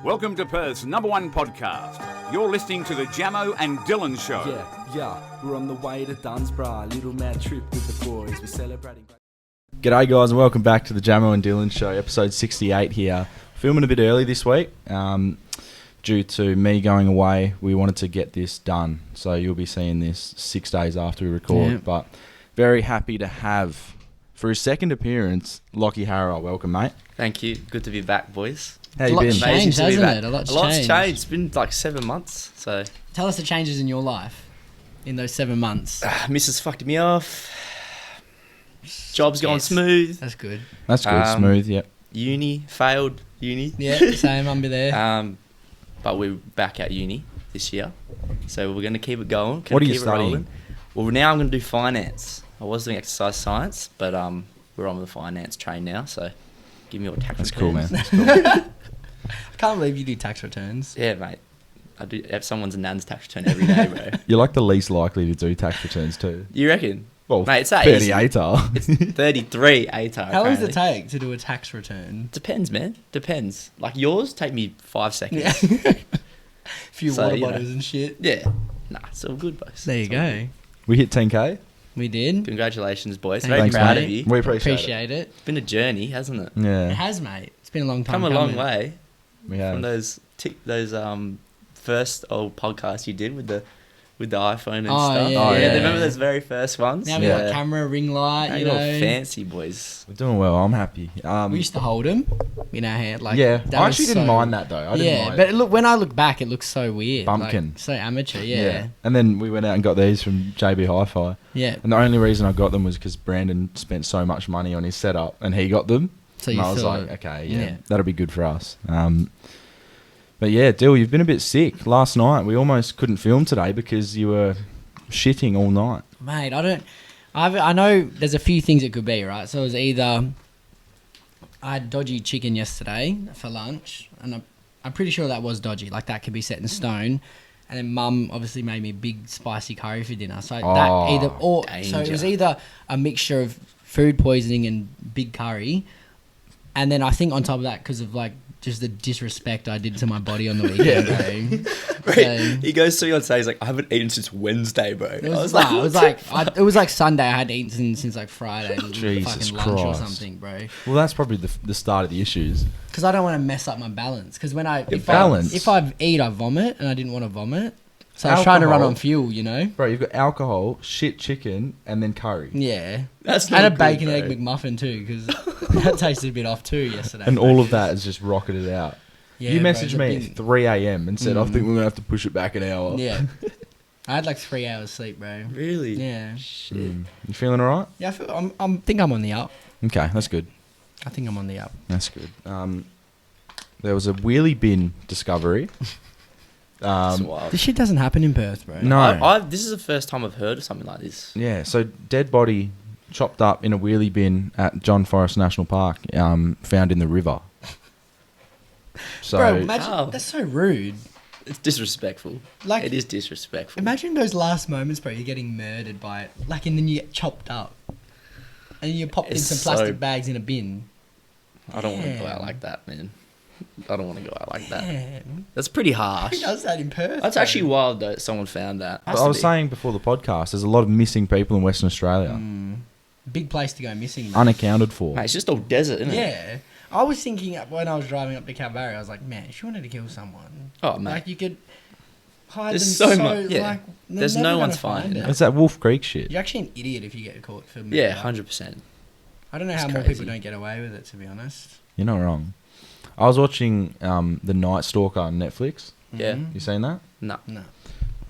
Welcome to Perth's #1 podcast. You're listening to the Jamo and Dylan Show. Yeah, we're on the way to Dunsborough. Little mad trip with the boys. We're celebrating. G'day guys and welcome back to the Jamo and Dylan Show, episode 68 here. Filming a bit early this week. Due to me going away, we wanted to get this done. So you'll be seeing this 6 days after we record. Yeah. But very happy to have, for his second appearance, Lachy Harrower. Welcome, mate. Thank you. Good to be back, boys. How you A been? lot's changed, Amazing to be hasn't back. it? A lot's changed. changed. It's been like 7 months. So Tell us the changes in your life in those 7 months. Mrs. fucked me off. Job's going Yes. smooth. That's good. That's good, smooth, yep. Uni failed. Yeah, same. I'll be there. But we're back at uni this year, so we're going to keep it going. What are you keep it studying? rolling. Well, now I'm going to do finance. I was doing exercise science, but we're on the finance train now. So give me all tax That's returns. cool, man. That's cool. I can't believe you do tax returns. Yeah, mate. I do have someone's nan's tax return every day, bro. You're like the least likely to do tax returns too. You reckon? Well, Mate, it's that 38 are. It's 33 ATAR. How long does apparently. it take to do a tax return? Depends, man. Depends. Like yours take me 5 seconds. Yeah. Few So, water you know. bottles and shit. Yeah. Nah, it's all good, boys. There you It's all go. good. We hit 10k. We did. Congratulations, boys. Thank Very Thanks, proud mate. of you. We appreciate, Appreciate it. It's been a journey, hasn't it? it. Yeah, It has, mate. It's been a long time Come a long coming. way we have. from those first old podcasts you did with the iPhone and Oh, stuff. yeah, yeah. Remember those very first ones? Now we Yeah. got camera, ring light, Now you you're all know. fancy, boys. We're doing well. I'm happy. We used to hold them in our hand. Like, yeah, that I was actually didn't so- mind that though. I didn't Yeah, mind. but look, when I look back, it looks so weird. Bumpkin. Like, so amateur, yeah. And then we went out and got these from JB Hi-Fi. Yeah. And the only reason I got them was because Brandon spent so much money on his setup and he got them. So and you I was thought, like, okay, yeah. that'll be good for us. But yeah, Dill, you've been a bit sick. Last night, we almost couldn't film today because you were shitting all night. mate, I know there's a few things it could be, right? So it was either I had dodgy chicken yesterday for lunch, and I'm pretty sure that was dodgy. Like, that could be set in stone. And then Mum obviously made me a big spicy curry for dinner. So Oh, so it was either a mixture of food poisoning and big curry, and then I think on top of that, because of like just the disrespect I did to my body on the weekend, bro. So- He goes to me on Saturday, he's like, I haven't eaten since Wednesday, bro. It was like Sunday. I hadn't eaten since like Friday, Jesus fucking lunch or Christ. something, bro. Well, that's probably the start of the issues. Because I don't want to mess up my balance. Because when balance? if I eat, I vomit, and I didn't want to vomit, so I was trying to run Alcohol? on fuel, you know. Bro, you've got alcohol, shit chicken, and then curry. Yeah, That's and a not bacon good, egg bro. McMuffin too, because that tasted a bit off too yesterday. And bro. all of that has just rocketed out. Yeah, You bro, messaged the me big- at 3 a.m. and said, I think we're going to have to push it back an hour. Yeah, I had like 3 hours sleep, bro. Really? Yeah, Shit. You feeling all right? yeah. I think I'm on the up. Okay, that's good. I think I'm on the up. That's good. There was a wheelie bin discovery. That's wild. This shit doesn't happen in Perth, bro. No. This is the first time I've heard of something like this. Yeah, so dead body chopped up in a wheelie bin at John Forest National Park, found in the river. So, Bro, imagine How? that's so rude. It's disrespectful. Like, It is disrespectful. imagine those last moments, bro. You're getting murdered by it, like, and then you get chopped up, and you're popped in It's some so- plastic bags in a bin. I don't want to go out Damn. like that, man. I don't want to go out like that. Damn. That's pretty harsh. Who does that in Perth? That's bro? actually wild though. Someone found that. but I was saying before the podcast, there's a lot of missing people in Western Australia, big place to go missing, man. unaccounted for. mate, it's just all desert, isn't it? Yeah, I was thinking when I was driving up to Calvary, I was like, man, if you wanted to kill someone, Oh mate, like you could hide There's them so much- yeah. Like, they're There's never no gonna one's find finding it. It's that Wolf Creek shit. You're actually an idiot if you get caught for murder. yeah, 100%. I don't know It's how more crazy. people don't get away with it, to be honest. You're not wrong. I was watching the Night Stalker on Netflix. Yeah. Mhm. You seen that? No. No.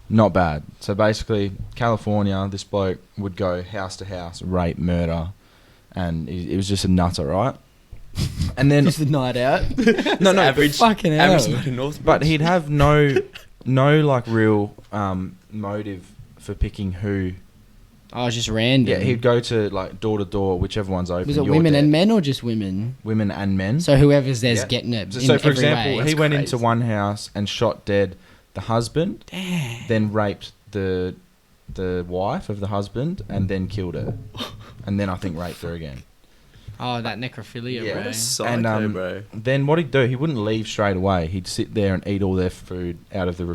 Not bad. So basically, California, this bloke would go house to house, rape, murder, and it was just a nutter, right? And then Just a night out. no, Average. Fucking hell. Average night in North. but he'd have no like real motive for picking who. Oh, it's just random. Yeah, he'd go to like door to door, whichever one's open. Was it you're women dead. and men or just women? Women and men. So whoever's there's Yeah. getting it. So, in so for every example, way. he went crazy. into one house and shot dead the husband, Damn. then raped the wife of the husband, and then killed her, and then I think raped her again. Oh, that necrophilia, Yeah. bro. What a psycho, bro. Then what he'd do, he wouldn't leave straight away. He'd sit there and eat all their food out of the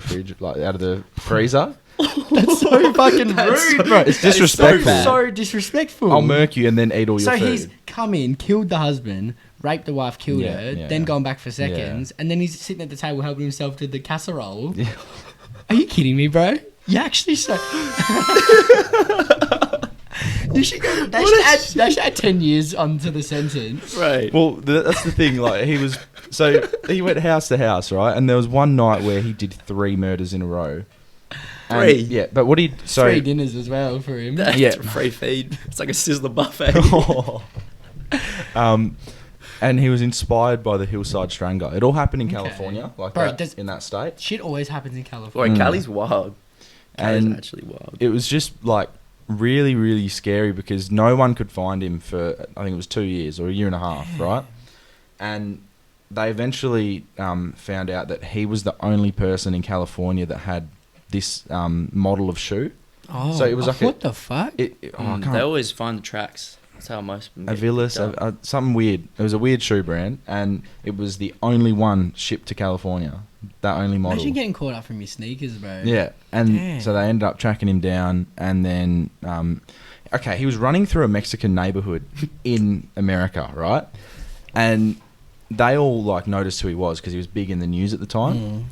out of the freezer. That's so fucking rude, bro. It's disrespectful. So disrespectful. I'll murk you and then eat all your So food. he's come in, killed the husband, raped the wife, killed Yeah, her, yeah, then yeah. gone back for seconds, and then he's sitting at the table helping himself to the casserole. Yeah. Are you kidding me, bro? You actually so. You should go. They should add 10 years onto the sentence. Right. Well, that's the thing. Like he went house to house, right? And there was one night where he did 3 murders in a row. And- 3? Yeah, but what he 3 dinners as well for him. Yeah. Free feed. It's like a Sizzler buffet. And he was inspired by the Hillside Strangler. It all happened in Okay. California, like Bro, that, does- in that state. Shit always happens in Boy, California. Cali's wild. Cali's And actually wild. it was just like really, really scary because no one could find him for, I think it was 2 years or a year and a half, right? And they eventually found out that he was the only person in California that had this model of shoe. Oh, So it was like what the fuck? I can't. They always find the tracks. That's how most of them A get Villas, done. something weird. It was a weird shoe brand, and it was the only one shipped to California. That only model. Imagine getting caught up from your sneakers, bro. Yeah, and Damn. so they ended up tracking him down, and then, okay, he was running through a Mexican neighborhood in America, right? And they all like noticed who he was because he was big in the news at the time, Mm.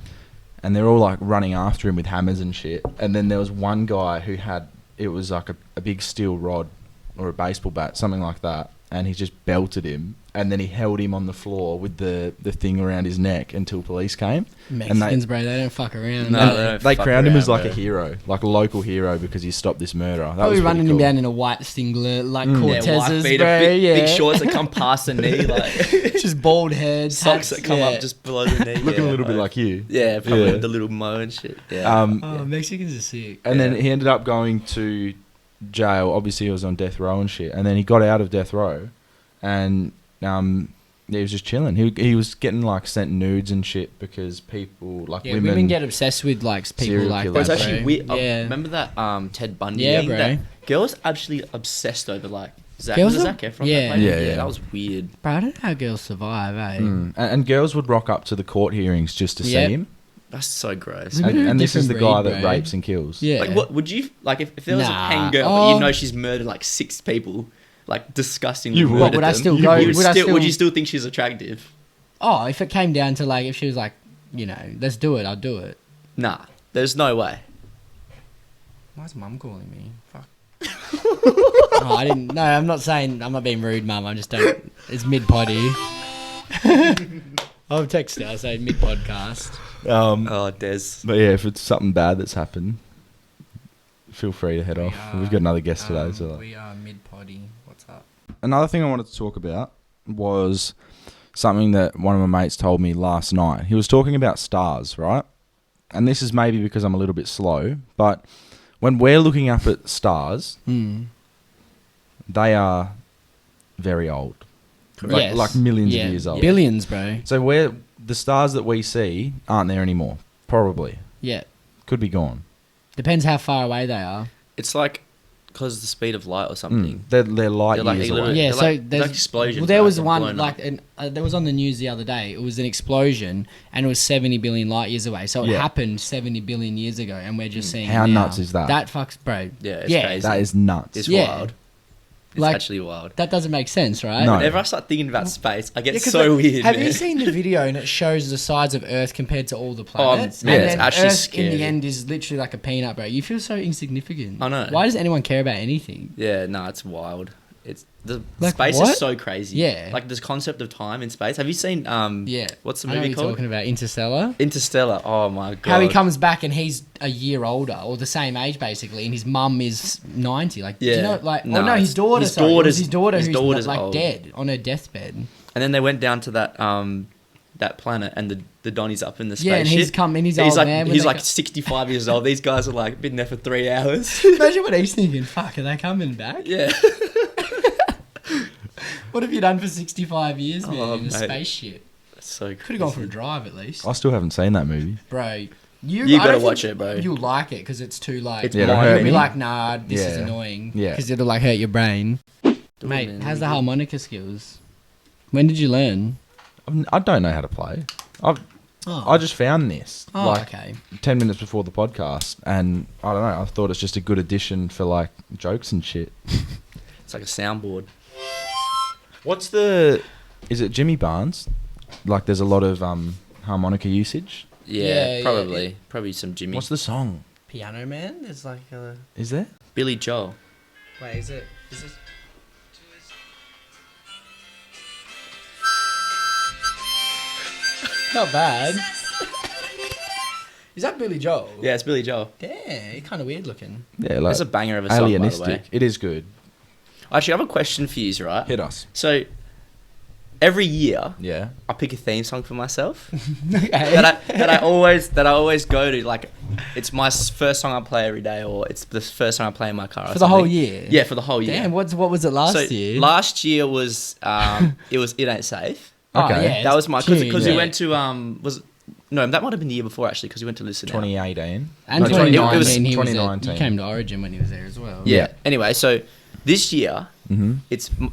and they're all like running after him with hammers and shit. And then there was one guy who had, it was like a big steel rod or a baseball bat, something like that, and he just belted him, and then he held him on the floor with the thing around his neck until police came. Mexicans, bro, they don't fuck around. No, And they don't they fuck crowned him as around, like a bro. hero, like a local hero, because he stopped this murder. That Probably was running pretty him cool. down in a white singlet, like Yeah, Cortez's, white beater, bro. big shorts that come past the knee, like Just bald head, socks hats, that come yeah. up just below the knee. Looking yeah, a little bit like you. Yeah, probably Yeah. with the little mo and shit. Yeah. Oh, Mexicans are sick. And then Yeah. he ended up going to jail. Obviously, he was on death row and shit. And then he got out of death row, and he was just chilling. He was getting like sent nudes and shit because people like Yeah, women get obsessed with like people serial like killers. Bro, it's that. actually bro. weird. Yeah. Remember that Ted Bundy Yeah, thing? bro. That girls actually obsessed over like Zac. Girls Was it are- Zac Efron? yeah. that played it? Yeah. That was weird. Bro, I don't know how girls survive, eh? And girls would rock up to the court hearings just to Yep. see him. That's so gross. Women are a And this is the different guy breed, that bro. rapes and kills. Yeah. Like, what would you like if there was Nah. a hang girl, but Oh. you know she's murdered like 6 people, like disgustingly You would. murdered What, would I them? still You go- Would, would I would you still- still think she's attractive? Oh, if it came down to like, if she was like, you know, let's do it, I'll do it. Nah, there's no way. Why's mum calling me? Fuck. Oh, I didn't. No, I'm not saying. I'm not being rude, mum. I just don't. It's mid potty. I'll text her. I'll say mid podcast. Oh, Des. But yeah, if it's something bad that's happened, feel free to head off. We've got another guest today. So We are mid potty. What's up? another thing I wanted to talk about was something that one of my mates told me last night. He was talking about stars, right? And this is maybe because I'm a little bit slow, but when we're looking up at stars, they are very old. Like millions of years old. Billions, bro. So the stars that we see aren't there anymore. Probably. Yeah. Could be gone. Depends how far away they are. It's like because the speed of light or something. They're light They're like years a little- away. Yeah, They're so like- there's like explosions, Well, there right? was They're one blown like, there was on the news the other day. It was an explosion, and it was 70 billion light years away. So it Yeah. happened 70 billion years ago, and we're just seeing. How it now. nuts is that? That fucks, bro. Yeah, it's crazy. That is nuts. It's Yeah. wild. It's Like- actually wild. That doesn't make sense, right? No. Whenever I start thinking about space, I get Yeah, 'cause so like, weird. Have man. you seen the video and it shows the size of Earth compared to all the planets? yeah, and it's then actually Earth in scary. the end is literally like a peanut, bro. You feel so insignificant. I know. Why does anyone care about anything? Yeah, no, it's wild. It's the Like, space what? is so crazy. Yeah. like this concept of time in space. Have you seen Yeah. What's the I know movie what you're called? talking about Interstellar. Interstellar. Oh my god. How he comes back and he's a year older or the same age basically, and his mum is 90. Like, do you Yeah. know, like, No, oh no, his it's- daughter. his Sorry, it was daughter's- his daughter his who's daughter's like old. dead on her deathbed. And then they went down to that planet, and the Donnie's up in the spaceship. Yeah, and he's come in. He's old like man. when he's they like co- 65 years old. These guys are like been there for 3 hours. Imagine what he's thinking. Fuck, are they coming back? yeah. What have you done for 65 years, man, Oh, in a mate. spaceship? So Could have gone for a drive at least. I still haven't seen that movie. Bro, You I gotta don't watch think it, bro. You'll like it because it's too like. It's Yeah, it'll mind hurt You'll be me. like, nah, this is Yeah. annoying. Yeah. Because it'll like hurt your brain. Mate, how's the harmonica skills? When did you learn? I don't know how to play. Oh. I just found this Okay. 10 minutes before the podcast, and I don't know. I thought it's just a good addition for like jokes and shit. It's like a soundboard. What's the? Is it Jimmy Barnes? Like, there's a lot of harmonica usage. Yeah, Yeah, probably. Probably some Jimmy. What's the song? Piano Man? There's like a... Is there? Billy Joel. Wait, is it? Is this... Not bad. Is that Billy Joel? Yeah, it's Billy Joel. Yeah, he's kind of weird looking. Yeah, like That's a banger of a song, by the way. alienistic. It is good. Actually, I have a question for you, right? Hit us. So, every year, Yeah. I pick a theme song for myself Okay. that I always go to. Like, it's my first song I play every day, or it's the first song I play in my car. or For the whole something. year? Yeah, for the whole year. Damn, what was it last so year? last year was It Ain't Safe. Oh, Okay. yeah, That it's was my tune, because yeah. we went to no, that might have been the year before actually, because we went to listen. 2018. And No, 2019, it was he was 2019. he came to Origin when he was there as well. Yeah. Anyway, so this year Mm-hmm.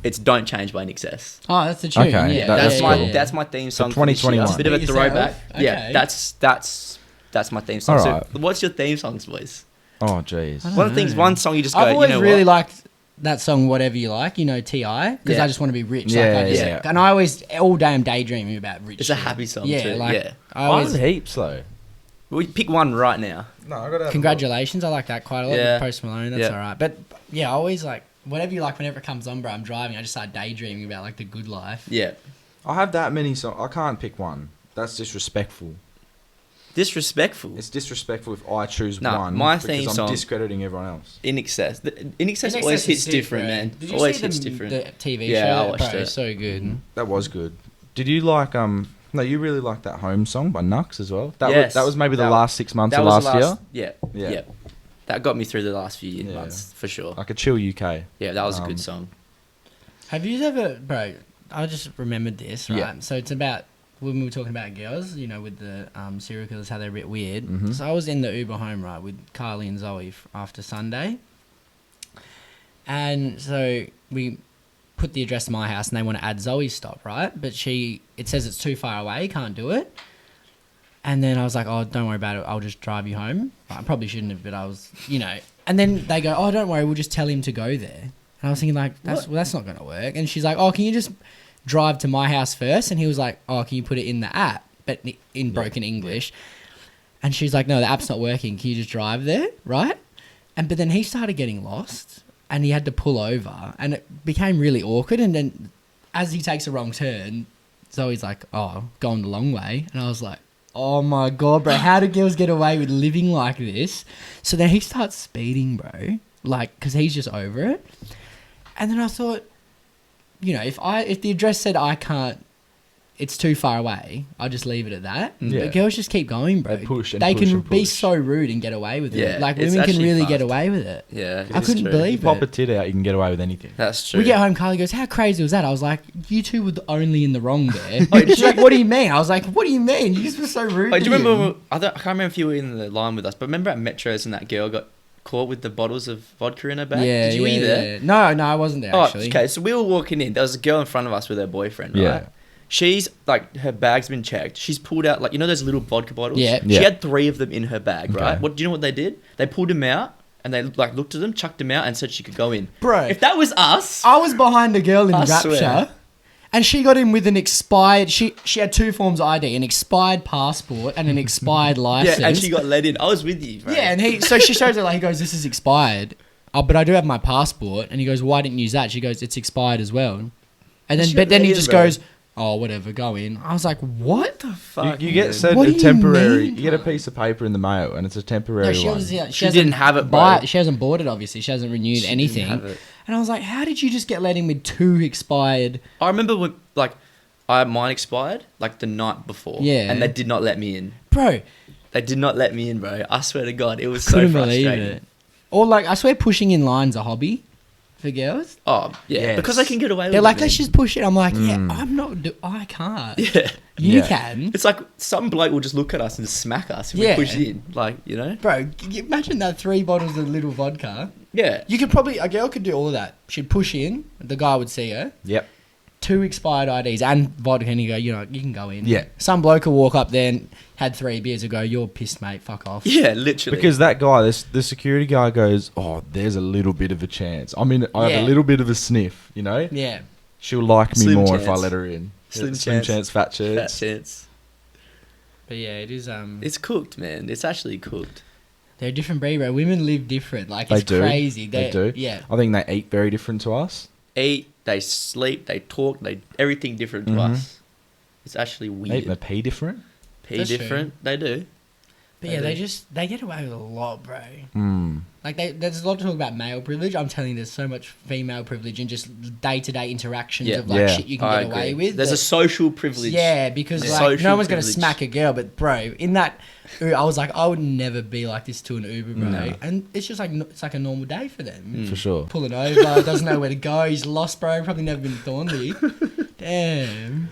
it's Don't Change by Nick Sess. Oh, that's the tune. Okay, Yeah, That's that's my cool. that's my theme So song. for this year. 2021. It's a bit of a Beat yourself? throwback. Yeah, Okay. that's my theme song. Alright. So, what's your theme songs, boys? Oh, jeez. I don't One of the things, know. one song you just go. I've always you know really what? liked that song, Whatever You Like, T.I., because Yeah. I just want to be rich. Yeah, like I just, yeah. And I always, all day I'm daydreaming about rich It's a shit. happy song Yeah, too. like, Yeah. I always, Mine's heaps though. We pick one right now. No, I got Congratulations, I like that quite a lot. Yeah. With Post Malone, that's Yeah. alright. But yeah, I always like, Whatever You Like, whenever it comes on, bro, I'm driving, I just start daydreaming about like the good life. Yeah. I have that many songs. I can't pick one. That's disrespectful. Disrespectful. It's disrespectful if I choose Nah, one. my because theme I'm song- discrediting everyone else. In Excess. In Excess In always Excess hits is different, man. Did you Always see hits the different. TV Yeah, show? I watched Bro, it. so good. That was good. Did you like No, you really liked that Home song by Nux as well. That Yes. was, that was maybe the That- last 6 months That of was last the year. Yeah. Yeah. That got me through the last few Yeah. months for sure. Like a chill UK. Yeah, that was a Um, good song. Have you ever, bro? I just remembered this, right? Yeah. So it's about when we were talking about girls, with the serial killers, how they're a bit weird. Mhm. So I was in the Uber home, right, with Carly and Zoe after Sunday, and so we put the address to my house, and they want to add Zoe's stop, right? But it says it's too far away, can't do it. And then I was like, oh, don't worry about it. I'll just drive you home. I probably shouldn't have, but I was, And then they go, oh, don't worry. We'll just tell him to go there. And I was thinking, like, that's not going to work. And she's like, oh, can you just drive to my house first? And he was like, oh, can you put it in the app? But in broken English. And she's like, no, the app's not working. Can you just drive there? Right? But then he started getting lost. And he had to pull over. And it became really awkward. And then as he takes a wrong turn, Zoe's like, oh, going the long way. And I was like, oh my God, bro, how do girls get away with living like this? So then he starts speeding, bro, like, because he's just over it. And then I thought, if the address said I can't, it's too far away, I'll just leave it at that. Yeah. But girls just keep going, bro. They push and They push can and be push. so rude and get away with Yeah, it. Like, it's women can actually really get fast. away with it. Yeah, I it's couldn't true. believe You pop a it. tit out, you can get away with anything. That's true. We get home, Carly goes, how crazy was that? I was like, you two were the only in the wrong there. She's like, what do you mean? I was like, what do you mean? You just were so rude Oh, to do you remember? him. I can't remember if you were in the line with us, but remember at Metros and that girl got caught with the bottles of vodka in her bag? Yeah, Did you eat there? yeah. No, I wasn't there, Oh, actually. okay. So we were walking in. There was a girl in front of us with her boyfriend, right? Yeah. She's like, her bag's been checked. She's pulled out, like, those little vodka bottles? Yeah. She Yeah. had 3 of them in her bag, Okay. right? Do you know what they did? They pulled them out and they like looked at them, chucked them out, and said she could go in. Bro. If that was us, I was behind a girl in I Rapture, swear. and she got in with an expired... She had 2 forms of ID, an expired passport and an expired license. yeah, and she got let in. I was with you, bro. Yeah, and so she shows it, like, he goes, this is expired. Oh, but I do have my passport. And he goes, why didn't you use that? She goes, it's expired as well. And then, She but then he let in, just bro. goes, oh, whatever, go in. I was like, what the Fuck, You get man. said What a do you temporary. mean, You get a bro? piece of paper in the mail, and it's a temporary No, she one. was, yeah, She hasn't didn't have it, bro. She hasn't bought it, obviously. She hasn't renewed She didn't anything. have it. And I was like, how did you just get let in with 2 expired... I remember when, like, mine expired, like, the night before. Yeah. And they did not let me in. Bro, They did not let me in, bro. I swear to God, it was couldn't so believe frustrating. it. Or, like, I swear pushing in line's a hobby for girls. Oh, yeah. Yes. Because they can get away with They're it. like, man. let's just push it. I'm like, yeah, I can't. Yeah. You Yeah. can. It's like some bloke will just look at us and just smack us if Yeah. we push in. Like, Bro, imagine that 3 bottles of little vodka. Yeah. A girl could do all of that. She'd push in, the guy would see her. Yep. 2 expired IDs and vodka, and you go, you can go in. Yeah. Some bloke will walk up there and had 3 beers and go, you're pissed, mate, fuck off. Yeah, literally. Because that guy, the security guy goes, oh, there's a little bit of a chance. I mean, I have a little bit of a sniff, you know? Yeah. She'll like me Slim more if I chance. let her in. Slim chance, fat chance. Fat chance. But yeah, it is, It's cooked, man. It's actually cooked. they're a different breed, bro. Women live different. Like, They it's do. crazy. They do. Yeah. I think they eat very different to us. Eat, they sleep, they talk, they everything different to us. It's actually They eat weird. and they pee different. Pee That's true. different. They do. But They yeah, do. they get away with a lot, bro. Mm. Like, there's a lot to talk about male privilege. I'm telling you, there's so much female privilege in just day-to-day interactions Yeah. of, like, Yeah. shit you can I get away agree. with. There's a that- social privilege. Yeah, because, Yeah. like, Social no one's going to privilege. smack a girl, but, bro, in that... I was like, I would never be like this to an Uber, bro. No. And it's just like, it's like a normal day for them. For sure. Pulling over, doesn't know where to go, he's lost, bro. Probably never been to Thornley. Damn.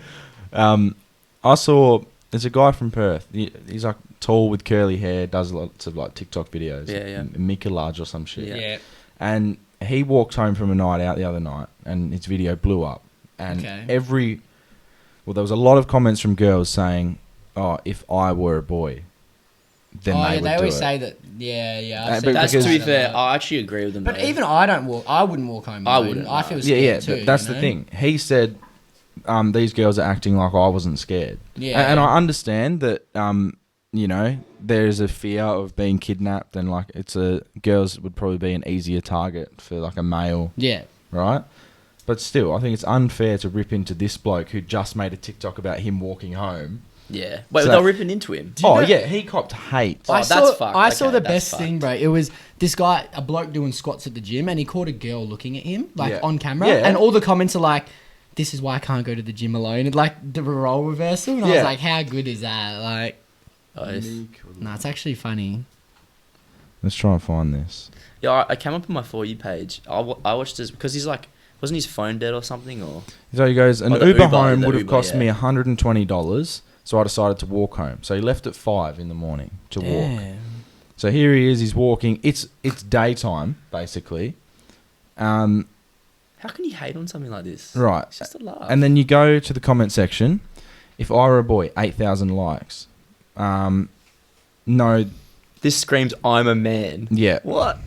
I saw there's a guy from Perth. He's like tall with curly hair, does lots of like TikTok videos. Yeah, yeah. MKULTRA or some shit. Yeah. And he walked home from a night out the other night, and his video blew up. And Okay. there was a lot of comments from girls saying, "Oh, if I were a boy, then they would they do always it." say that. Yeah, I've but seen That's because- to be that a fair. lot. I actually agree with them. But though. even I wouldn't walk home. I alone. wouldn't, I no. feel Yeah, scared too. that's you the know? thing. He said, these girls are acting like I wasn't scared. Yeah. And I understand that, there's a fear of being kidnapped, and like girls would probably be an easier target for like a male, Yeah. right? But still, I think it's unfair to rip into this bloke who just made a TikTok about him walking home. yeah. Wait, So- they're ripping into him. Oh, know- yeah, he copped hate. Oh, I that's saw, fucked. I saw Okay, the that's best thing, fucked. bro. It was this guy, a bloke doing squats at the gym, and he caught a girl looking at him, like Yeah. on camera, Yeah. and all the comments are like, "This is why I can't go to the gym alone." And like the role reversal, and I Yeah. was like, "How good is that?" Like, Nice. no, it's actually funny. Let's try and find this. Yeah, I came up on my For You page. I watched this because he's like, wasn't his phone dead or something? Or So he goes, an Oh, the Uber Uber, home the would have Uber, cost yeah. me $120, so I decided to walk home. So he left at 5 in the morning to walk. So here he is, he's walking. It's daytime, basically. how can you hate on something like this? Right. It's just a laugh. And then you go to the comment section. If I were a boy, 8,000 likes. No, this screams, "I'm a man." yeah. What?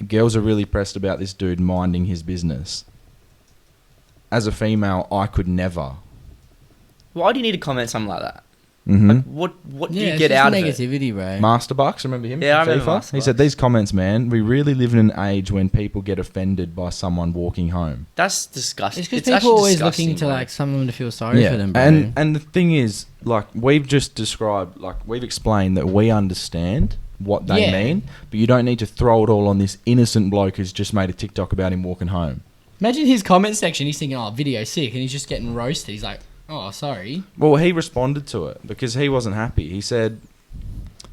Girls are really pressed about this dude minding his business. As a female, I could never. Why do you need to comment something like that? Mm-hmm. Like, what do you it's get just out of it? negativity, bro. Master Bucks, remember him? Yeah, from I remember FIFA? Master He said, Bucks. these comments, man, we really live in an age when people get offended by someone walking home. That's disgusting. It's because actually people are always disgusting, looking to bro. like someone to feel sorry for them, bro. and the thing is, like, we've just described, like, we've explained that we understand what they Yeah. mean, but you don't need to throw it all on this innocent bloke who's just made a TikTok about him walking home. Imagine his comment section. He's thinking, "Oh, video sick," and he's just getting roasted. He's like, "Oh, sorry." Well, he responded to it because he wasn't happy. He said,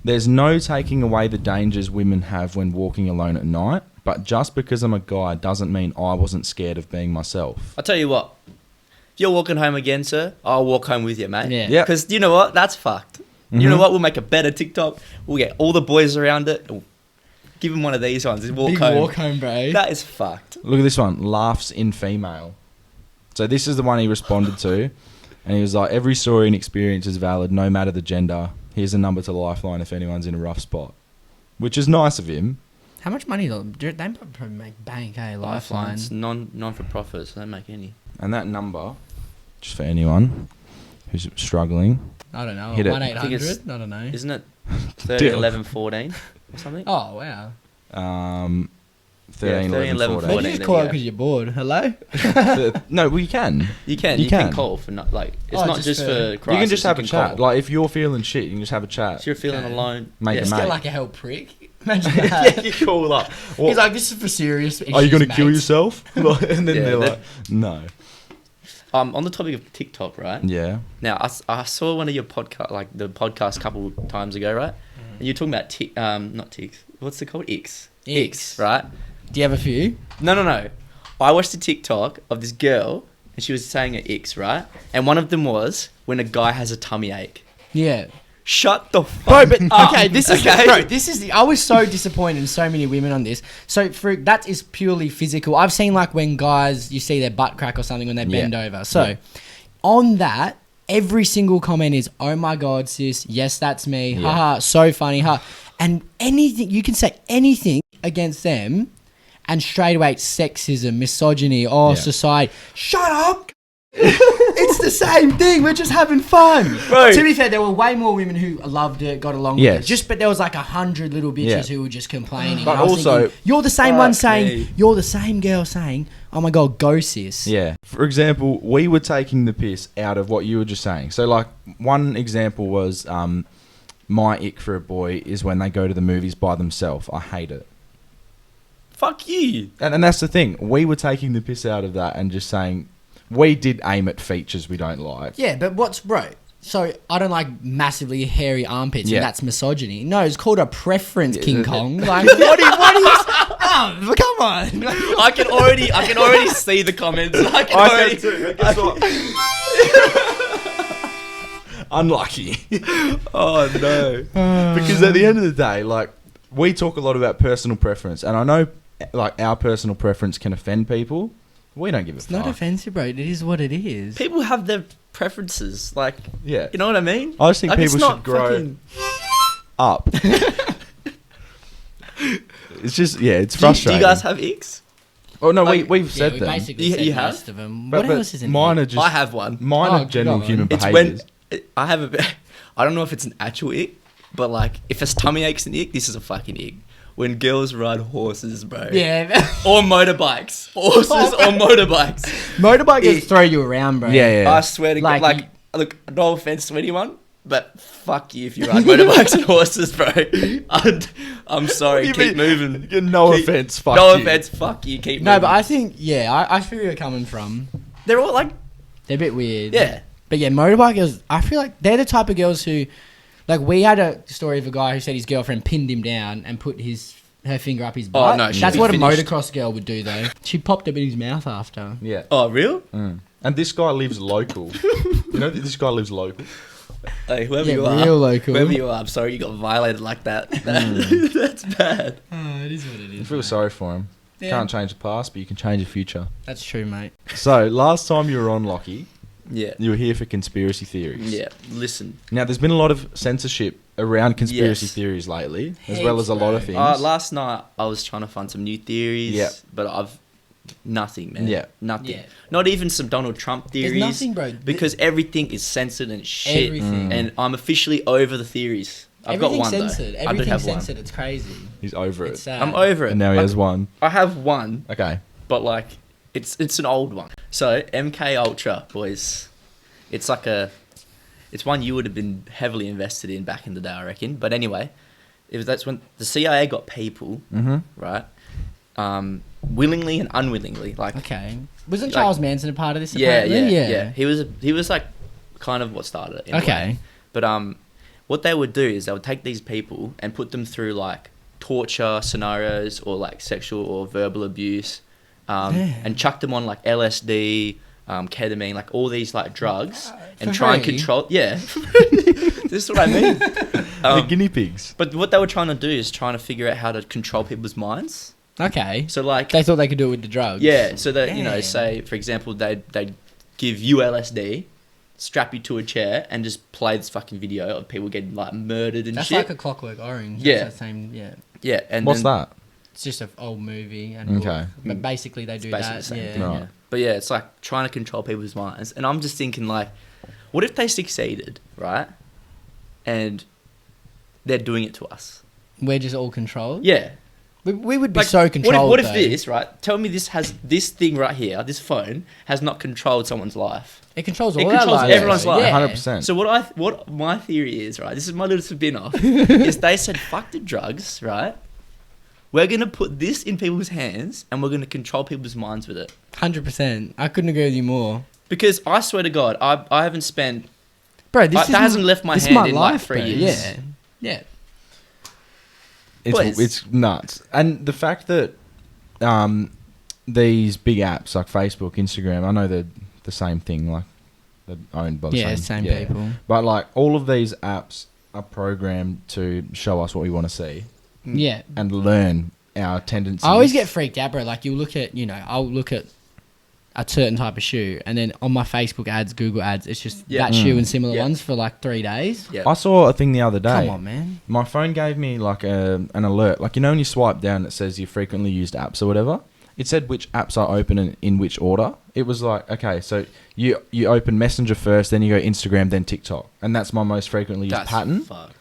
"There's no taking away the dangers women have when walking alone at night, but just because I'm a guy doesn't mean I wasn't scared of being myself." I'll tell you what. If you're walking home again, sir, I'll walk home with you, mate. Yeah. Yeah. Because you know what? That's fucked. You know Mhm. what? We'll make a better TikTok. We'll get all the boys around it. We'll give him one of these ones. Walk Big home. walk home, bro. That is fucked. Look at this one. Laughs in female. So this is the one he responded to. And he was like, every story and experience is valid, no matter the gender. Here's a number to Lifeline if anyone's in a rough spot. Which is nice of him. How much money do they probably make bank, hey, Lifeline? It's non for profit, so they don't make any. And that number, just for anyone who's struggling. I don't know. Hit it. 1-800? I don't know. Isn't it 30, 11, 14 or something? Oh, wow. 13, 11, 11, 14. Maybe 14. just there call you up go. because you're bored. Hello? No, well, you can. You can. You You can can. call for not like. It's Oh, not just just for- for. Crisis, You can just have a chat. call. Like, if you're feeling shit, you can just have a chat. If you're feeling Okay. alone, Make yeah, a Just mate. get like a hell prick. Imagine that. yeah, you call up. What- He's like, this is for serious issues, Are you going to kill mate. yourself? Like, and then Yeah, they're that- like, no. On the topic of TikTok, right? Yeah. Now, I saw one of your podcast, like the podcast, a couple times ago, right? And you're talking about not ticks. What's it called? Icks. Icks. Right? Do you have a few? No. I watched a TikTok of this girl, and she was saying her icks, right? And one of them was when a guy has a tummy ache. Yeah. Shut the Bro, fuck but up. okay, this is okay? bro. This is I was so disappointed in so many women on this. So that is purely physical. I've seen like when guys you see their butt crack or something when they bend over. So on that, every single comment is, "Oh my god, sis, yes, that's me. Haha, so funny, ha." And anything you can say anything against them, and straight away it's sexism, misogyny, society. Shut up. It's the same thing. We're just having fun. Bro. To be fair, there were way more women who loved it, got along with Yes. it. But there was like 100 little bitches Yeah. who were just complaining. But And I was also- thinking, you're the same one saying, me. you're the same girl saying, "Oh my god, go sis." Yeah. For example, we were taking the piss out of what you were just saying. So, like, one example was my ick for a boy is when they go to the movies by themselves. I hate it. Fuck you. And that's the thing. We were taking the piss out of that and just saying we did aim at features we don't like. Yeah, but what's bro? So I don't like massively hairy armpits, Yeah. and that's misogyny. No, it's called a preference, King Kong. Like, what are you? Oh, come on. I can already see the comments. I can already. Unlucky. Oh no. Because at the end of the day, like, we talk a lot about personal preference, and I know, like, our personal preference can offend people. We don't give a It's fuck. not offensive, bro. It is what it is. People have their preferences. Like, Yeah. you know what I mean? I just think Like, it's people should not grow fucking- up. It's just, yeah, it's Do frustrating. you guys have icks? Oh, no, like- we've Yeah, said we them. basically You- said you have? most of them. But What else is in mine there? are just... I have one. Mine Oh, are general go on. human It's behaviours. when I have a bit. I don't know if it's an actual ick, but like if it's tummy aches an ick, this is a fucking ick. When girls ride horses, bro. Yeah. Or motorbikes. Horses or motorbikes. Motorbike Yeah. just throw you around, bro. Yeah, yeah. I swear to God. Like, Like, look, no offense to anyone, but fuck you if you ride motorbikes and horses, bro. I'm sorry. You Keep mean- moving. No Keep- offense, fuck No you. offense, fuck you. Keep No, moving. but I think, I feel where you're coming from. They're all like, They're a bit weird. yeah. But yeah, motorbike girls, I feel like they're the type of girls who, like, we had a story of a guy who said his girlfriend pinned him down and put her finger up his butt. no, she'd That's be what finished. a motocross girl would do, though. She popped up in his mouth after. Yeah. Oh, real? And this guy lives local. You know, this guy lives local. Hey, whoever Yeah, you are. real local. Whoever you are, I'm sorry you got violated like that. That's bad. Oh, it is what it I is. feel sorry for him. Yeah. Can't change the past, but you can change the future. That's true, mate. So, last time you were on, Lachy, Yeah. you were here for conspiracy theories. Yeah. Listen. Now, there's been a lot of censorship around conspiracy Yes. theories lately, as well Heaps, as a lot bro. of things. Last night I was trying to find some new theories. Yeah. But I've nothing, man. Yeah. Nothing. Yeah. Not even some Donald Trump There's theories. nothing, bro. Because everything is censored and shit. Everything. And I'm officially over the theories. I've got Everything's one censored. though. I do Everything's have one. censored. It's crazy. He's over It's it. sad. I'm over it. And now he Like, has one. I have one, Okay. but like it's an old one. So MKULTRA, boys. It's like it's one you would have been heavily invested in back in the day, I reckon. But anyway, that's when the CIA got people, right? Willingly and unwillingly, like Okay. Wasn't Like- Charles Manson a part of this? yeah, apparently? yeah. He was like kind of what started it. in a way. Okay. But what they would do is they would take these people and put them through like torture scenarios or like sexual or verbal abuse, and chuck them on like LSD, ketamine, like all these like drugs, and for try and free? control. Yeah, this is what I mean. They're guinea pigs. But what they were trying to do is trying to figure out how to control people's minds. Okay. So like, They thought they could do it with the drugs. yeah, so that you know, Damn. say for example, they'd give you LSD, strap you to a chair, and just play this fucking video of people getting like murdered and That's shit. like a Clockwork Orange. Yeah. That's the same. Yeah. Yeah, and What's then that? It's just an old movie. And Okay. But basically, they do basically that. the same Yeah. thing. Right. Yeah. But yeah, it's like trying to control people's minds, and I'm just thinking like, what if they succeeded, right? And they're doing it to us. We're just all controlled. Yeah. We would be Like, so controlled. What if though. this, right? Tell me this thing right here, this phone, has not controlled someone's life. It controls all It our controls lives. everyone's though. life. Yeah. 100%. So what my theory is, right? This is my little spin-off. is they said, fuck the drugs, right? We're going to put this in people's hands and we're going to control people's minds with it. 100%. I couldn't agree with you more. Because I swear to God, I haven't spent... Bro, this that hasn't left my this is hand in like 3 bro. years. Yeah. Yeah. Boys. It's nuts. And the fact that these big apps like Facebook, Instagram, I know they're the same thing, like they're owned by the Yeah, same people. But like all of these apps a program to show us what we want to see Yeah. and learn our tendencies. I always get freaked out, bro. Like, you look at, I'll look at a certain type of shoe, and then on my Facebook ads, Google ads, it's just that shoe and similar ones for like 3 days. Yeah. I saw a thing the other day. Come on, man. My phone gave me like an alert. Like, when you swipe down, it says you frequently used apps or whatever. It said which apps are open and in which order. It was like, okay, so you open Messenger first, then you go Instagram, then TikTok. And that's my most frequently used pattern. Fucked.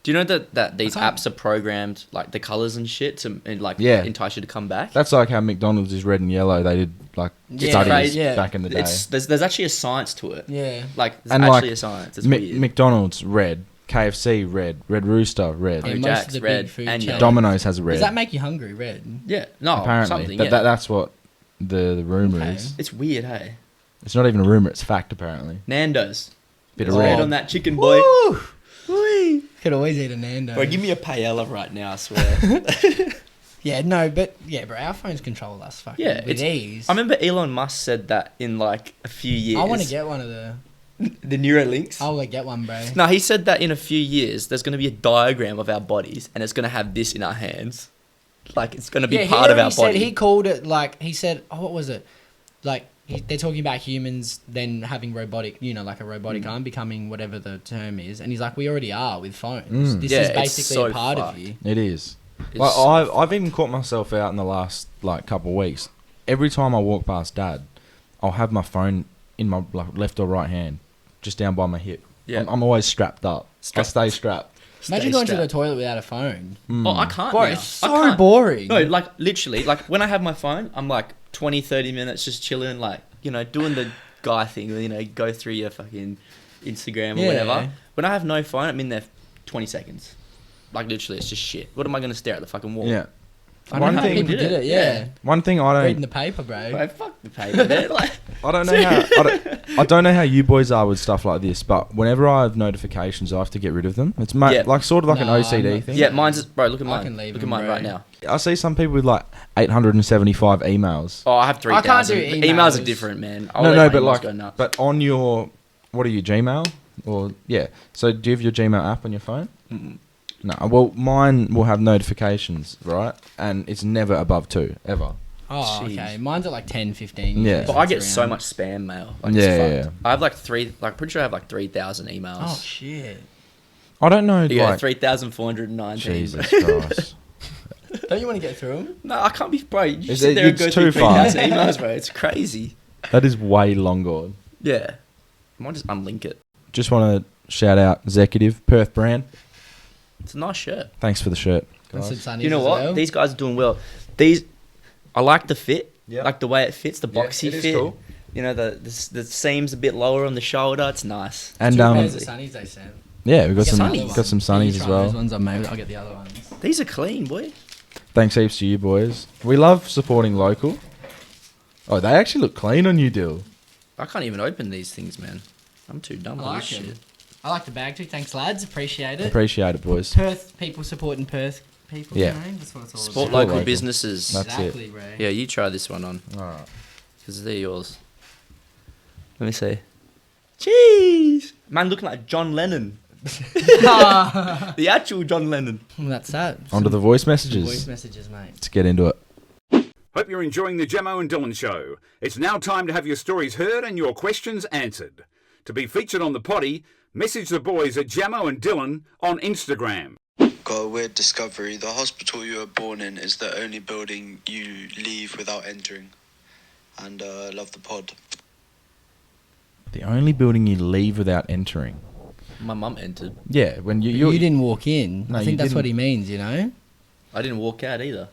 Do you know that these apps are programmed, like the colours and shit, to entice you to come back? That's like how McDonald's is red and yellow. They did like studies back in the day. There's actually a science to it. Yeah. Like, there's And actually like, a science. It's weird. McDonald's, red. KFC, red. Red Rooster, red. Yeah, most Jack's, of the red, big food and chains. yellow. Domino's has a red. Does that make you hungry, red? Yeah. No, Apparently. something, That's what the rumour Okay. is. It's weird, hey? It's not even a rumour, it's fact, apparently. Nando's. Bit of There's red. on that chicken, boy. Woo! Whee! Could always eat a Nando. Bro, give me a paella right now, I swear. Yeah, no, but yeah, bro, our phones control us fucking with ease. I remember Elon Musk said that in like a few years. I want to get one of the... the Neuralinks. I'll get one, bro. No, he said that in a few years, there's going to be a diagram of our bodies, and it's going to have this in our hands. Like, it's going to be part of our body. He called it, like, he said, what was it? Like, they're talking about humans then having robotic, like a robotic arm becoming whatever the term is. And he's like, we already are with phones. This is basically a part of you. It is. Like, I've even caught myself out in the last couple of weeks. Every time I walk past Dad, I'll have my phone in my left or right hand, just down by my hip. Yeah. I'm always strapped up. I stay strapped. Imagine going to the toilet without a phone. Oh, I can't Bro, now. it's I so can't. boring. No, like, literally, like, when I have my phone, I'm like 20, 30 minutes just chilling, like, doing the guy thing, go through your fucking Instagram or whatever. When I have no phone, I'm in there 20 seconds. Like, literally, it's just shit. What am I going to stare at the fucking wall? Yeah. I don't know how people did it, yeah. One thing I Reading don't... the paper, bro. Bro, fuck the paper, man. Like, I don't know how... I don't know how you boys are with stuff like this, but whenever I have notifications, I have to get rid of them. It's like sort of like an OCD thing. yeah, mine's... Bro, look at I mine. can leave Look at them, mine bro. right now. I see some people with like 875 emails. Oh, I have 3,000. I can't do Emails emails. are different, man. No, but like... Go nuts. But on your... What are you, Gmail? Or... Yeah. So do you have your Gmail app on your phone? Mm-mm. No, well, mine will have notifications, right? And it's never above 2, ever. Oh, Jeez. okay. Mine's at like 10, 15. Yeah. But I get It's so around. much spam mail. Like, Yeah, it's yeah, fucked. I have like pretty sure I have like 3,000 emails. Oh, shit. I don't know, Yeah, like... 3,419. Jesus Christ. Don't you want to get through them? No, I can't be... Bro, you Is sit it- there and it's go too through far. 3,000 emails, bro. It's crazy. That is way long gone. Yeah. I might just unlink it. Just want to shout out Executive, Perth brand. It's a nice shirt. Thanks for the shirt. And some guys. sunnies You know as what? well. These guys are doing well. I like the fit. Yeah. Like the way it fits, the Yeah, boxy it is fit. cool. The seam's a bit lower on the shoulder. It's nice. And Two pairs of sunnies they sent. yeah, we've got Get some the other got some ones. sunnies You as try well. Those ones I made. I'll get the other ones. These are clean, boy. Thanks heaps to you boys. We love supporting local. Oh, they actually look clean on you, Dill. I can't even open these things, man. I'm too dumb I for like this them. shit. I like the bag too. Thanks, lads. Appreciate it. Appreciate it, boys. Perth people supporting Perth people. Yeah. That's what it's all Support about. local businesses. That's it. Exactly, bro. Yeah, you try this one on. Alright. Because they're yours. Let me see. Jeez! Man looking like John Lennon. The actual John Lennon. Well, that's that. Onto the voice messages. Voice messages, mate. Let's get into it. Hope you're enjoying the Jamo and Dylan show. It's now time to have your stories heard and your questions answered. To be featured on the potty, message the boys at Jamo and Dylan on Instagram. Got a weird discovery. The hospital you were born in is the only building you leave without entering. And love the pod. The only building you leave without entering. My mum entered. Yeah, when You didn't walk in. No, I you think that's what he didn't. means, you know? I didn't walk out either.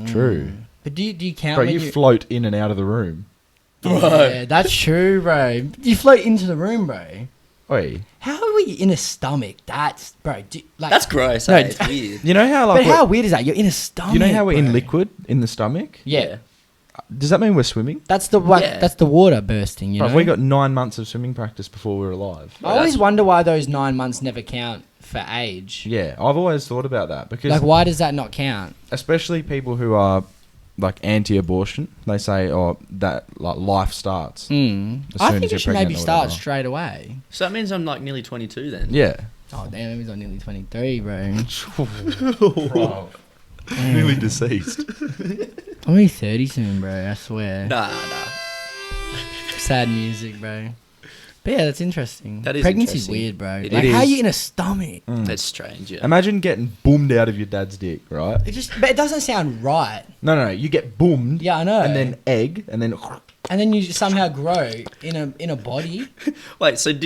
True. But do you count Bro, when you float in and out of the room. Yeah, that's true, bro. You float into the room, bro. Oi. How are we in a stomach? That's, bro. That's gross. No, eh? It's weird. You know how like But how weird is that? You're in a stomach. you know how we're in bro. liquid in the stomach? Yeah. Does that mean we're swimming? That's the Yeah. that's the water bursting, you Bro, know? we got 9 months of swimming practice before we were alive. I always wonder why those 9 months never count for age. Yeah, I've always thought about that because Like, why does that not count? especially people who are like anti-abortion. They say, oh, that like life starts. As I soon think as it you're should pregnant maybe or start whatever. straight away. So that means I'm like nearly 22 then. Yeah. Oh damn, he's on nearly 23, bro. Bro. Nearly deceased. I'm only 30 soon, bro. I swear. Nah. Sad music, bro. But yeah, that's interesting. That is Pregnancy's interesting. weird, bro. It Like, is. how are you in a stomach? That's strange. Yeah. Imagine getting boomed out of your dad's dick, right? But it doesn't sound right. No. You get boomed. Yeah, I know. And then egg, and then... And then you somehow grow in a body. Wait, so How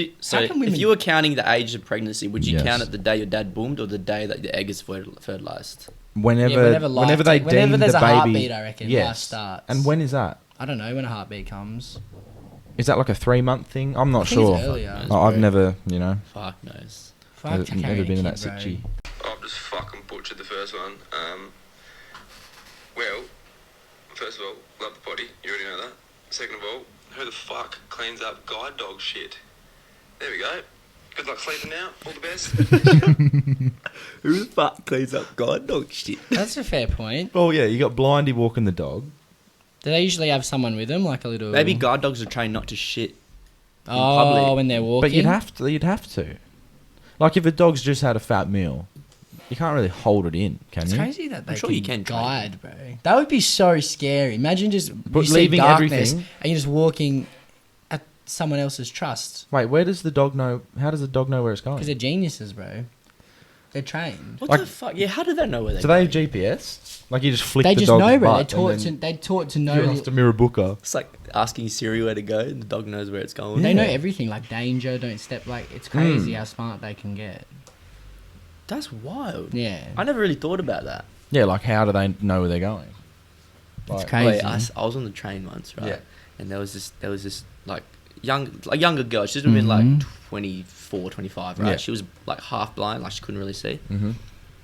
can women- if you were counting the age of pregnancy, would you Yes. count it the day your dad boomed or the day that the egg is fertilized? Whenever they deem whenever there's the a baby... heartbeat, I reckon, Yes. life starts. And when is that? I don't know when a heartbeat comes. Is that like a 3-month thing? I'm not I think sure. it's earlier. Oh, I've never, you know, Fuck knows. Fuck, never, I can't never been in get that a kid, situ. I've just fucking butchered the first one. Well, first of all, love the potty. You already know that. Second of all, who the fuck cleans up guide dog shit? There we go. Good luck sleeping now. All the best. Who the fuck cleans up guide dog shit? That's a fair point. Oh, yeah, you got Blindy walking the dog. Do they usually have someone with them, like a little? Maybe guide dogs are trained not to shit. Oh, public. when they're walking. But you'd have to. Like, if a dog's just had a fat meal, you can't really hold it in, can It's you? crazy that they I'm sure you can train guide, bro. That would be so scary. Imagine just But you see leaving darkness everything- and you're just walking at someone else's trust Wait, where does the dog know... How does the dog know where it's going? because they're geniuses, bro. They're trained. What Like- the fuck? Yeah, how do they know where they're Do they going? have GPS? Like, you just flick They the just dog's know, bro. butt and They taught to then know. you have to Mirrabooka. It's like asking Siri where to go and the dog knows where it's going. They know Yeah. everything, like danger, don't step. Like it's crazy how smart they can get. That's wild. Yeah, I never really thought about that. Yeah, like, how do they know where they're going? it's Like, crazy. Wait, I was on the train once, right? Yeah. And there was this like younger girl. She's been like 24, 25, right? Yeah. She was like half blind, like she couldn't really see. Mm-hmm.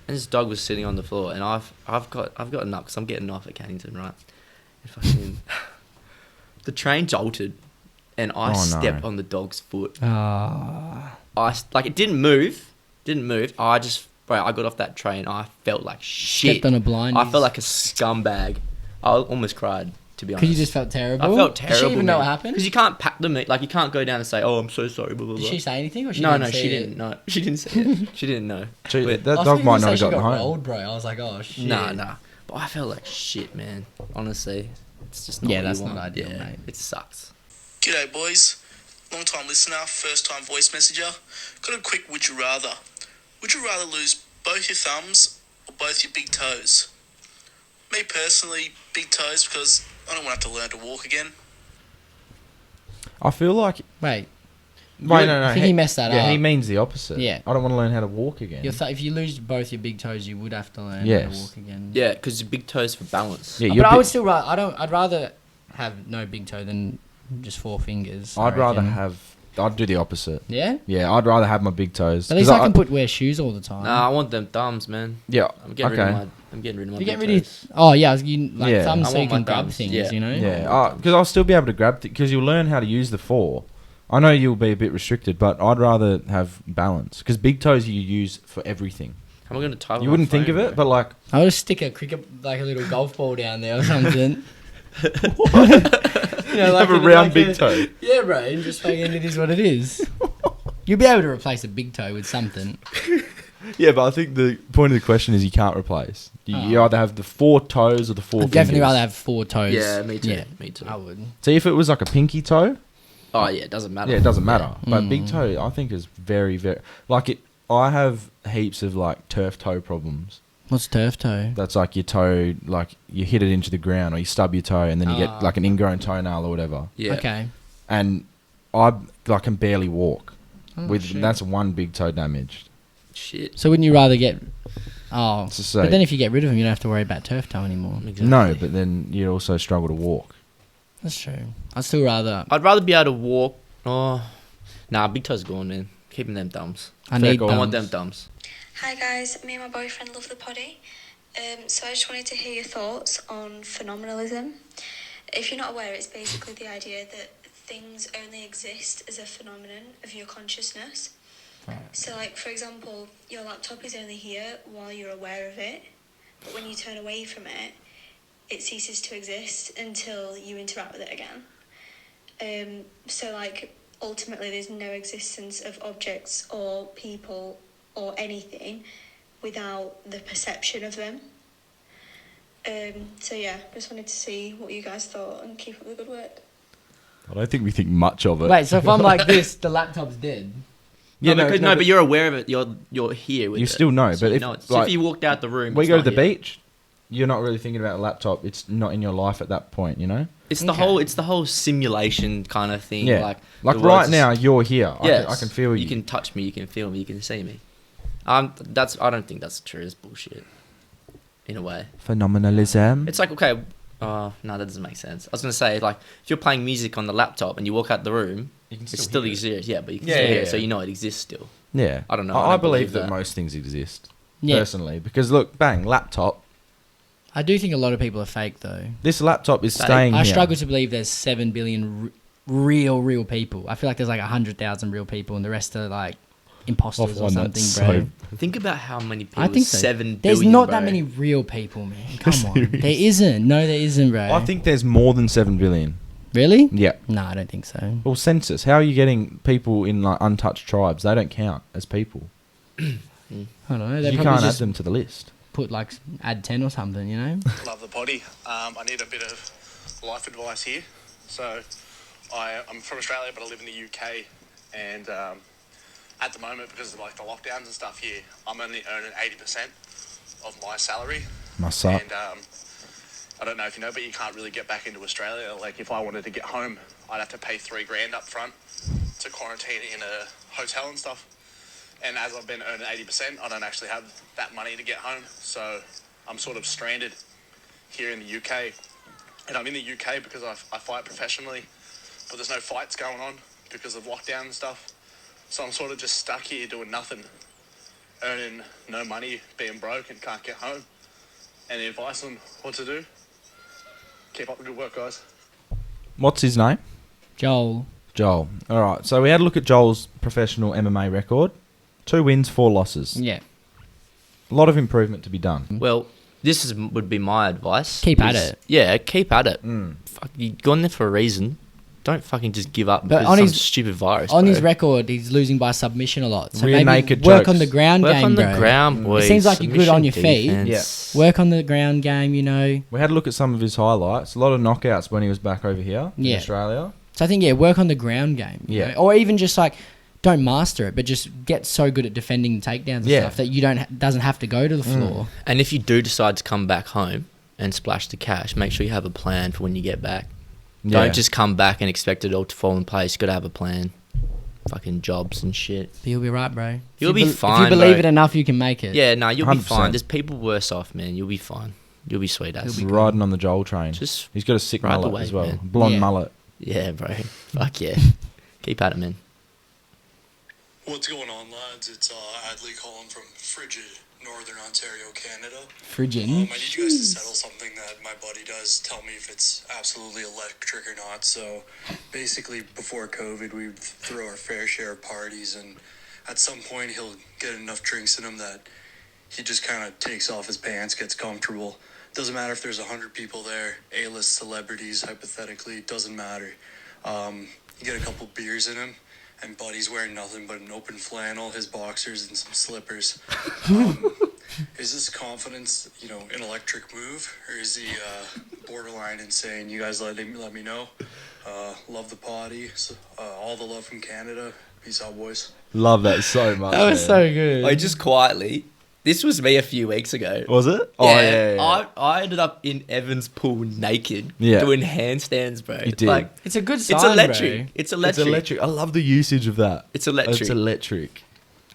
And this dog was sitting on the floor, and I've gotten up because I'm getting off at Cannington, right? And fucking the train jolted, and I Oh, no. stepped on the dog's foot. Ah, It didn't move. I got off that train. I felt like shit. stepped on a blind. I felt like a scumbag. I almost cried, to be honest. because you just felt terrible. I felt terrible. Did she even know what happened? Because you can't pat them. Like you can't go down and say, "Oh, I'm so sorry." Blah blah Did blah. she say anything or she No, didn't no, see she it? didn't. No, she didn't say it. She didn't know. So But- that I was dog thinking might you not say have she gotten got home. rolled, bro. I was like, oh shit. Nah. But I felt like shit, man. Honestly, it's just not. Yeah, what that's you not want. ideal, Yeah, mate. it sucks. G'day boys, long time listener, first time voice messenger. Got a quick would you rather. Would you rather lose both your thumbs or both your big toes? Me personally, big toes because I don't want to have to learn to walk again. I feel like... Wait, Wait, no. I think he messed that Yeah, up. he means the opposite. Yeah. I don't want to learn how to walk again. if you lose both your big toes, you would have to learn how Yes. to walk again. Yeah, because your big toes for balance. Yeah, But your I big- would still rather. I'd rather have no big toe than just 4 fingers. I I'd rather reckon. have... I'd do the opposite. Yeah. Yeah, I'd rather have my big toes. At least 'Cause I can wear shoes all the time. Nah, I want them thumbs, man. Yeah, I'm getting okay. rid of my you big get rid toes. of. Oh yeah, you like Yeah. thumbs I so you want my can grab thumbs, things. yeah. You know. Yeah, because I'll still be able to grab... Because you'll learn how to use the 4. I know you'll be a bit restricted, but I'd rather have balance. Because big toes you use for everything. How am I going to type? You wouldn't think of it, but like... I'll just stick a a little golf ball down there or something. You know, have a round big toe. Yeah, bro. And just fucking it is what it is. You'll be able to replace a big toe with something. Yeah, but I think the point of the question is you can't replace. You either have the 4 toes or the 4 I'd definitely fingers. rather have 4 toes. Yeah, me too. Yeah, Me too. I would. See, if it was like a pinky toe, Oh yeah, it doesn't matter. yeah, it doesn't matter. But big Mm. toe, I think is very, very... Like, I have heaps of, like, turf toe problems. What's turf toe? That's like your toe, like, you hit it into the ground or you stub your toe and then you get, like, an ingrown toenail or whatever. Yeah. Okay. And I can barely walk. Oh, shit. That's one big toe damaged. Shit. So wouldn't you rather get? Oh, It's just so- but then if you get rid of them, you don't have to worry about turf toe anymore. Exactly. No, but then you also struggle to walk. That's true. I'd still rather. I'd rather be able to walk. Oh, nah, big toes gone, man. Keeping them thumbs. I need call. I want thumbs. them thumbs. Hi guys, me and my boyfriend love the potty. So I just wanted to hear your thoughts on phenomenalism. If you're not aware, it's basically the idea that things only exist as a phenomenon of your consciousness. So like, for example, your laptop is only here while you're aware of it, but when you turn away from it, it ceases to exist until you interact with it again. So like ultimately there's no existence of objects or people or anything without the perception of them. So yeah, just wanted to see what you guys thought and keep up the good work. I don't think we think much of it. Wait, so if I'm like this, the laptop's dead. Yeah, no, but you're aware of it. You're here with it. You still know, So but you know it. So like, if you walked out the room, we it's go to not the here. beach, you're not really thinking about a laptop. It's not in your life at that point, you know? It's the whole simulation kind of thing. Yeah. Like Like the right world's now, you're here. Yes. I can feel you. You can touch me. You can feel me. You can see me. I don't think that's true. It's bullshit. In a way. Phenomenalism. It's like, okay, no, that doesn't make sense. I was gonna say, like, if you're playing music on the laptop and you walk out the room, You can it still still hear it. exists. Yeah, but you can Yeah, still hear yeah, it, so yeah. you know it exists still. Yeah. I don't know. I don't believe that most things exist, Yeah. personally. Because look, bang, laptop. I do think a lot of people are fake though. This laptop is Fake. staying I here. struggle to believe there's 7 billion real people. I feel like there's like 100,000 real people and the rest are like imposters or Offline, something, that's bro. so- Think about how many people. I think so. 7 There's billion, not bro. that many real people, man. Come on. There isn't. No, there isn't, bro. I think there's more than 7 billion. Really? Yeah. No, I don't think so. Well, census. How are you getting people in like untouched tribes? They don't count as people. I don't know. They You probably can't add just them to the list. put like add 10 or something, you know? Love the potty. I need a bit of life advice here. So I'm from Australia, but I live in the UK, and at the moment, because of like the lockdowns and stuff here, I'm only earning 80% of my salary. Must suck. And I don't know if you know, but you can't really get back into Australia. Like if I wanted to get home, I'd have to pay $3,000 up front to quarantine in a hotel and stuff. And as I've been earning 80%, I don't actually have that money to get home. So I'm sort of stranded here in the UK. And I'm in the UK because I fight professionally, but there's no fights going on because of lockdown and stuff. So I'm sort of just stuck here doing nothing, earning no money, being broke and can't get home. Any advice on what to do? Keep up the good work, guys. What's his name? Joel. Joel. All right. So we had a look at Joel's professional MMA record. 2 wins, 4 losses. Yeah. A lot of improvement to be done. Well, would be my advice. Keep at it. Yeah, keep at it. Mm. Fuck, you've gone there for a reason. Don't fucking just give up But because on of some his- stupid virus. On bro. his record, he's losing by submission a lot. So Rear maybe naked work jokes. on the ground Work game, on the bro. ground, boys. It seems like you're good on your feet. Defense. Work on the ground game, you know. We had a look at some of his highlights. A lot of knockouts when he was back over here in Yeah. Australia. So I think, yeah, work on the ground game. you Yeah. know? Or even just like, don't master it, but just get so good at defending takedowns and Yeah. stuff that you doesn't have to go to the floor. And if you do decide to come back home and splash the cash, make sure you have a plan for when you get back. Yeah. Don't just come back and expect it all to fall in place. You got to have a plan. Fucking jobs and shit. But you'll be right, bro. You'll If be you fine, If you believe bro. it enough, you can make it. Yeah, no, you'll be 100%. fine. There's people worse off, man. You'll be fine. You'll be sweet ass. He's riding on the Joel train. Just He's got a sick ride the mullet wave, as well. man. Blonde Yeah. mullet. yeah, bro. Fuck yeah. Keep at it, man. What's going on, lads? It's Adley calling from frigid Northern Ontario, Canada. Frigid. I need you guys to settle something that my buddy does. Tell me if it's absolutely electric or not. So, basically, before COVID, we would throw our fair share of parties, and at some point, he'll get enough drinks in him that he just kind of takes off his pants, gets comfortable. Doesn't matter if there's 100 people there, A-list celebrities, hypothetically, doesn't matter. You get a couple beers in him, and Buddy's wearing nothing but an open flannel, his boxers, and some slippers. Is this confidence, an electric move, or is he borderline insane? You guys let me know. Love the potty. All the love from Canada. Peace out, boys. Love that so much. That was man. so good. I just quietly. This was me a few weeks ago. Was it? Oh, yeah. I ended up in Evan's pool naked Yeah. doing handstands, bro. You did. Like, It's a good sign, it's electric. bro. It's It's electric. electric. I love the usage of that. It's electric. It's electric.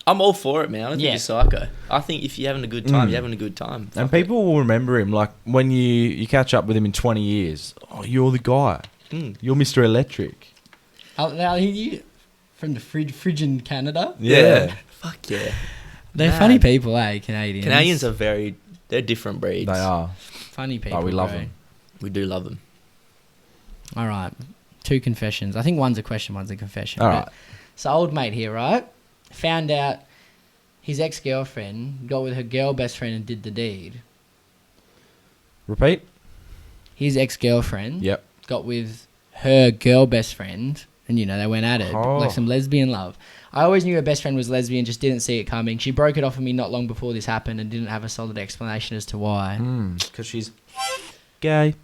I'm all for it, man. I don't think Yeah. you're psycho. I think if you're having a good time, you're having a good time. And Fuck it. people will remember him, like, when you catch up with him in 20 years. Oh, you're the guy. You're Mr. Electric. Now, you from the frigid Canada. Yeah. Fuck yeah. They're Mad. funny people, Canadians. Canadians are they're different breeds. They are. funny people. Oh, we love bro. them. We do love them. All right, 2 confessions. I think one's a question, one's a confession. All but- right. So old mate here, right? Found out his ex-girlfriend got with her girl best friend and did the deed. Repeat? his ex-girlfriend Yep. got with her girl best friend, and they went at it Oh. like some lesbian love. I always knew her best friend was lesbian, just didn't see it coming. She broke it off of me not long before this happened and didn't have a solid explanation as to why. Because she's gay.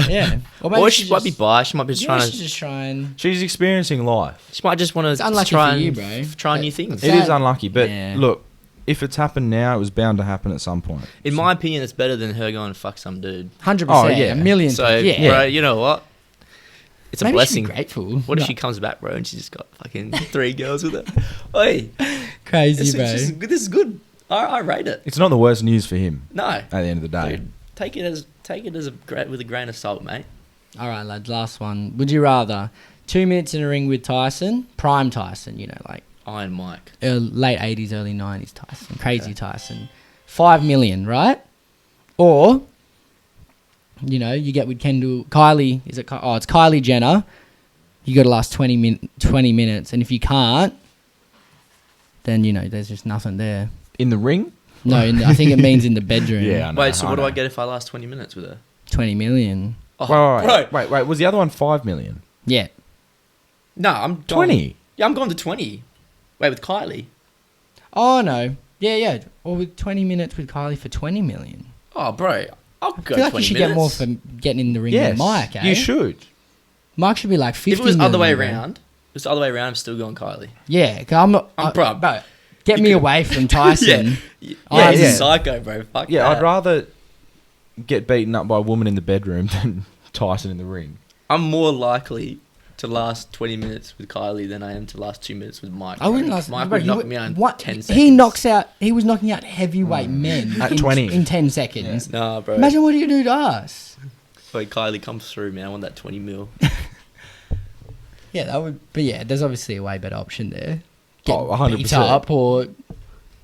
Yeah. Or she might be bi. She might be just trying she's to. just trying. She's experiencing life. She might just want It's to unlucky try for you, and bro. try new things. It is unlucky, but Yeah. look, if it's happened now, it was bound to happen at some point. In my opinion, it's better than her going and fuck some dude. 100%. Oh, yeah. A million. So, yeah. bro, you know what? It's a Maybe blessing. she'd be grateful. What if No. she comes back, bro, and she just got fucking 3 girls with her? Oi, Crazy, bro. this is good. I rate it. It's not the worst news for him No, at the end of the day. dude, take it as with a grain of salt, mate. All right, lads, last one. Would you rather 2 minutes in a ring with Tyson, prime Tyson, like Iron Mike. late 80s, early 90s Tyson, crazy Tyson, 5 million, right? Or, you get with Kylie, it's Kylie Jenner. You got to last 20 minutes, and if you can't, then, there's just nothing there. In the ring? No, I think it means in the bedroom. Yeah, I know. Wait, so what do know. I get if I last 20 minutes with her? 20 million. Oh, Wait. Was the other one 5 million? Yeah. No, I'm 20. Yeah, I'm going to 20. Wait, with Kylie. Oh, no. Yeah. Or with 20 minutes with Kylie for 20 million. Oh, bro, I'll I go feel like 20 you should minutes. get more for getting in the ring Yes. than Mike, eh? You should. Mike should be like 50 If it was the other way million, bro. around, I'm still going Kylie. Yeah, because I'm not... Bro, get you me could- away from Tyson. Yeah, I'm- he's yeah. a psycho, bro. Fuck Yeah, that. I'd rather get beaten up by a woman in the bedroom than Tyson in the ring. I'm more likely to last 20 minutes with Kylie than I am to last 2 minutes with Mike. I wouldn't bro. last... Mike bro, would he knock would- me out in what- 10 seconds. He was knocking out heavyweight men At in, 20. in 10 seconds. Nah, bro. Imagine what you do to us. Wait, Kylie comes through, man. I want that 20 mil. Yeah, that would... But yeah, there's obviously a way better option there. Get Oh, 100%. beat up or... It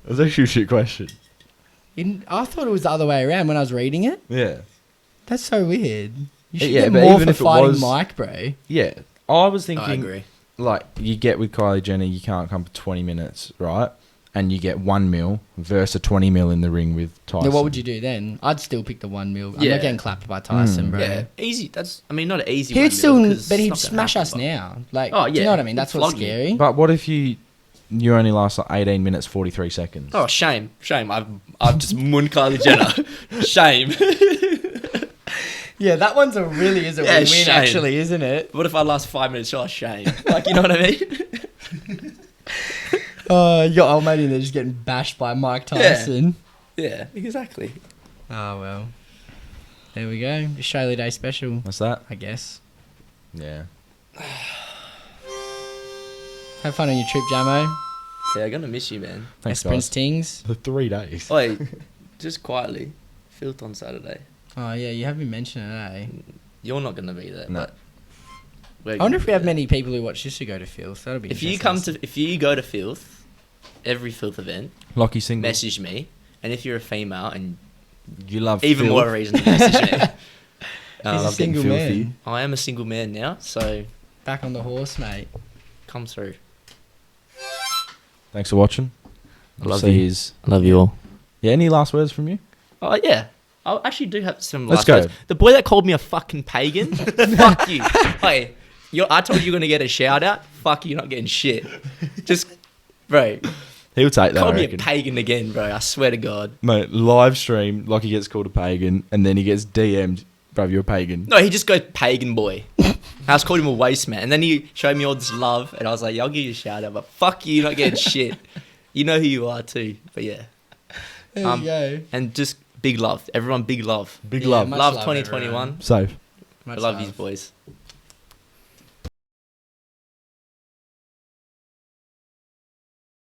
was actually a shit question. I thought it was the other way around when I was reading it. Yeah. That's so weird. You should Yeah, get but more even for if it fighting was- Mike, bro. Yeah. I was I thinking, agree. like, you get with Kylie Jenner, you can't come for 20 minutes, right? And you get 1 mil versus a 20 mil in the ring with Tyson. Now, what would you do then? I'd still pick the 1 mil. I'm Yeah. not getting clapped by Tyson, bro. Yeah, easy. That's, I mean, not an easy He'd one. still, Mil, 'cause but it's he'd not gonna smash happen, us but- now. Like, Oh, do you yeah, know what I mean? That's he'd what's flog you. scary. But what if you only last like 18 minutes, 43 seconds? Oh, shame. I've just mooned Kylie Jenner. Shame. Yeah, that one's a really is a Yeah, win-win, shame. actually, isn't it? What if I last 5 minutes? Oh, shame. Like, you know what I mean? Your old mate in there just getting bashed by Mike Tyson. Yeah, exactly. Oh, well. There we go. Australia Day special, What's that? I guess. Yeah. Have fun on your trip, Jamo. Yeah, I'm gonna miss you, man. Thanks, Prince guys. Tings. For 3 days. Wait, just quietly. Filth on Saturday. Oh, yeah, you have been mentioning it, eh? You're not gonna be there, No. but we're I wonder gonna if be we have there. many people who watch this who go to Filth. That'll be If you go to Filth, every Filth event, Lockie single. message me, and if you're a female, and You love even filth. more reason to message me. He's a love getting single filthy. man. I am a single man now, so Back on the horse, mate. come through. Thanks for watching. I love See you. yous. I love you all. Yeah, any last words from you? Oh yeah, I actually do have some. Let's last go. words. The boy that called me a fucking pagan. Fuck you. Hey, I told you you're gonna get a shout out. Fuck you, you're not getting shit. Just, bro, He'll take that, call I me a reckon. pagan again, bro. I swear to God. Mate, live stream, Lockie gets called a pagan, and then he gets DM'd, bruv, you're a pagan. No, he just goes pagan boy. I was called him a waste man, and then he showed me all this love, and I was like, yeah, I'll give you a shout out, but fuck you, you're not getting shit. You know who you are too, but yeah. There you go. And just big love, everyone, big love. Big Yeah, love. much Love love, 2021. Safe. I love you boys.